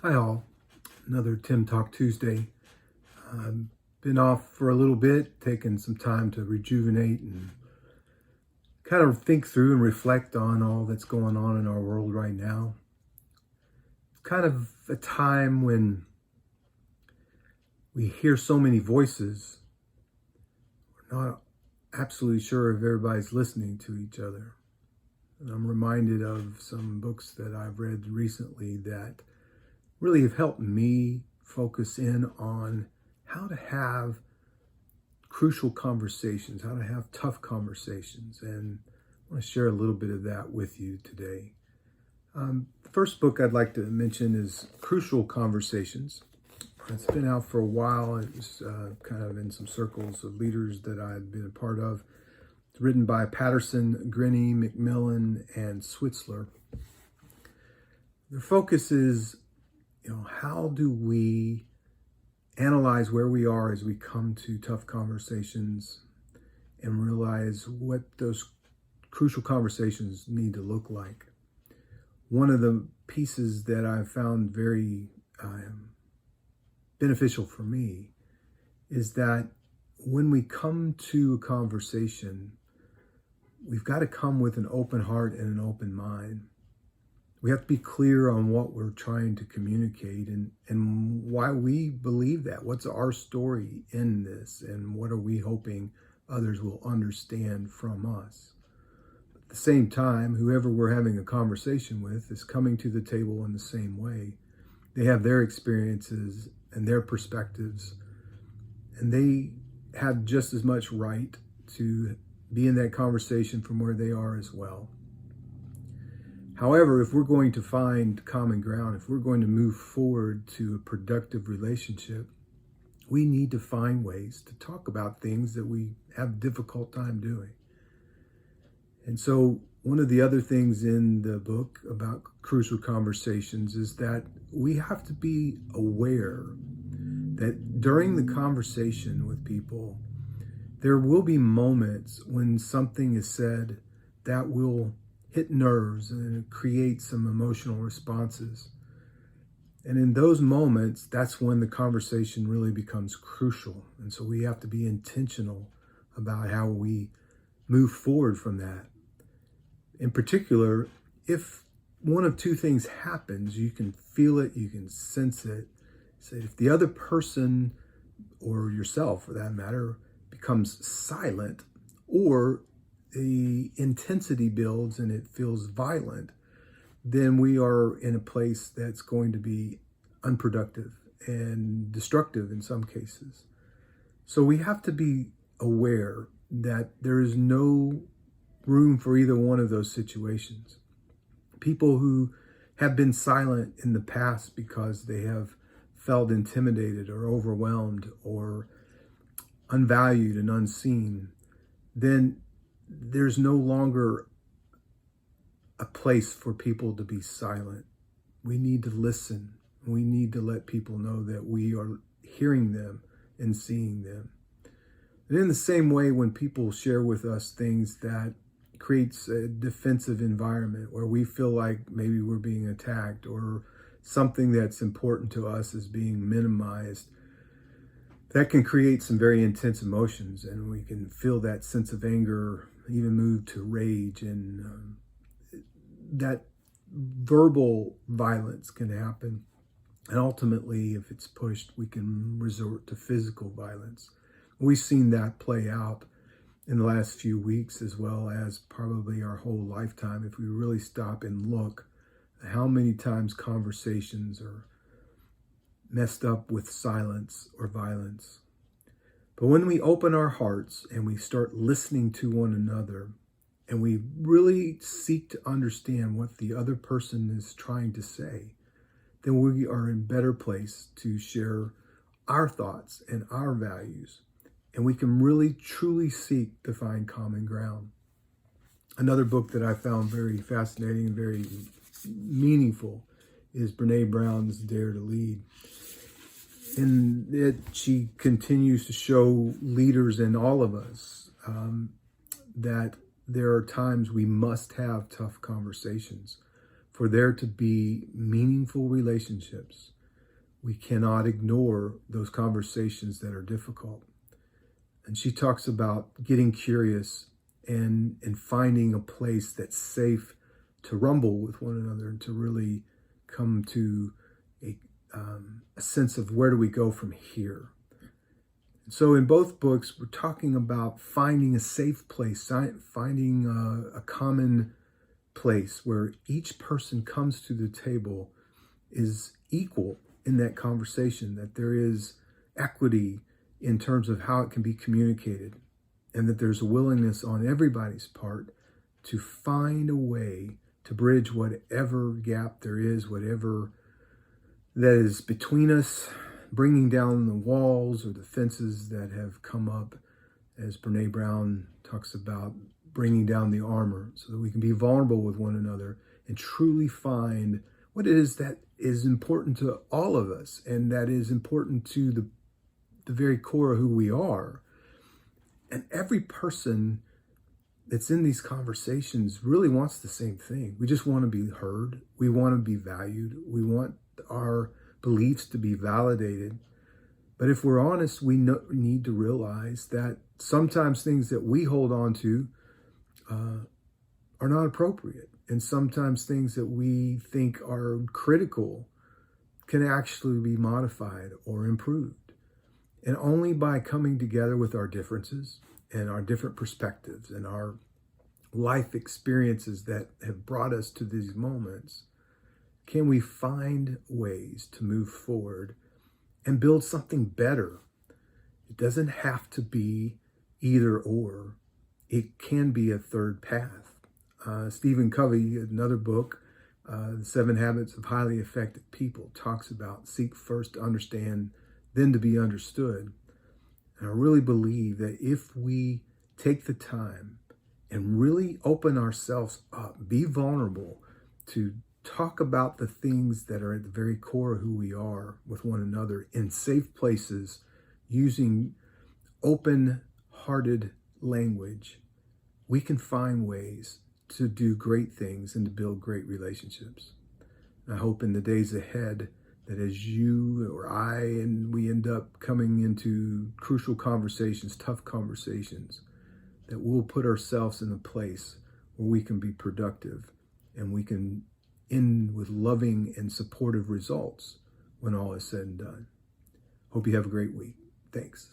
Hi all, another Tim Talk Tuesday. Been off for a little bit, taking some time to rejuvenate and kind of think through and reflect on all that's going on in our world right now. It's kind of a time when we hear so many voices, we're not absolutely sure if everybody's listening to each other. And I'm reminded of some books that I've read recently that really have helped me focus in on how to have crucial conversations, how to have tough conversations. And I want to share a little bit of that with you today. The first book I'd like to mention is Crucial Conversations. It's been out for a while. It was kind of in some circles of leaders that I've been a part of. It's written by Patterson, Grenny, McMillan, and Switzler. Their focus is, how do we analyze where we are as we come to tough conversations and realize what those crucial conversations need to look like. One of the pieces that I've found very beneficial for me is that when we come to a conversation, we've got to come with an open heart and an open mind. We have to be clear on what we're trying to communicate and why we believe that. What's our story in this, and what are we hoping others will understand from us? At the same time, whoever we're having a conversation with is coming to the table in the same way. They have their experiences and their perspectives, and they have just as much right to be in that conversation from where they are as well. However, if we're going to find common ground, if we're going to move forward to a productive relationship, we need to find ways to talk about things that we have a difficult time doing. And so one of the other things in the book about crucial conversations is that we have to be aware that during the conversation with people, there will be moments when something is said that will hit nerves and create some emotional responses. And in those moments, that's when the conversation really becomes crucial. And so we have to be intentional about how we move forward from that. In particular, if one of two things happens, you can feel it, you can sense it. So if the other person, or yourself for that matter, becomes silent, or the intensity builds and it feels violent, then we are in a place that's going to be unproductive and destructive in some cases. So we have to be aware that there is no room for either one of those situations. People who have been silent in the past because they have felt intimidated or overwhelmed or unvalued and unseen, then there's no longer a place for people to be silent. We need to listen. We need to let people know that we are hearing them and seeing them. And in the same way, when people share with us things that creates a defensive environment where we feel like maybe we're being attacked or something that's important to us is being minimized, that can create some very intense emotions, and we can feel that sense of anger, even move to rage, and that verbal violence can happen. And ultimately, if it's pushed, we can resort to physical violence. We've seen that play out in the last few weeks, as well as probably our whole lifetime, if we really stop and look at how many times conversations are messed up with silence or violence. But when we open our hearts and we start listening to one another, and we really seek to understand what the other person is trying to say, then we are in a better place to share our thoughts and our values. And we can really truly seek to find common ground. Another book that I found very fascinating and very meaningful is Brene Brown's Dare to Lead. In it, she continues to show leaders and all of us that there are times we must have tough conversations for there to be meaningful relationships, We cannot ignore those conversations that are difficult. And she talks about getting curious and finding a place that's safe to rumble with one another and to really come to a sense of where do we go from here. And so in both books, we're talking about finding a safe place, finding a common place where each person comes to the table is equal in that conversation, that there is equity in terms of how it can be communicated, and that there's a willingness on everybody's part to find a way to bridge whatever gap there is, whatever that is between us, bringing down the walls or the fences that have come up, as Brene Brown talks about, bringing down the armor so that we can be vulnerable with one another and truly find what it is that is important to all of us and that is important to the very core of who we are. And every person that's in these conversations really wants the same thing. We just want to be heard. We want to be valued. We want our beliefs to be validated. But if we're honest, we need to realize that sometimes things that we hold on to are not appropriate. And sometimes things that we think are critical can actually be modified or improved. And only by coming together with our differences and our different perspectives and our life experiences that have brought us to these moments can we find ways to move forward and build something better. It doesn't have to be either or. It can be a third path. Stephen Covey, another book, The 7 Habits of Highly Effective People, talks about seek first to understand, then to be understood. And I really believe that if we take the time and really open ourselves up, be vulnerable to talk about the things that are at the very core of who we are with one another in safe places, using open-hearted language, we can find ways to do great things and to build great relationships. And I hope in the days ahead that as you or I and we end up coming into crucial conversations, tough conversations, that we'll put ourselves in a place where we can be productive and we can end with loving and supportive results when all is said and done. Hope you have a great week. Thanks.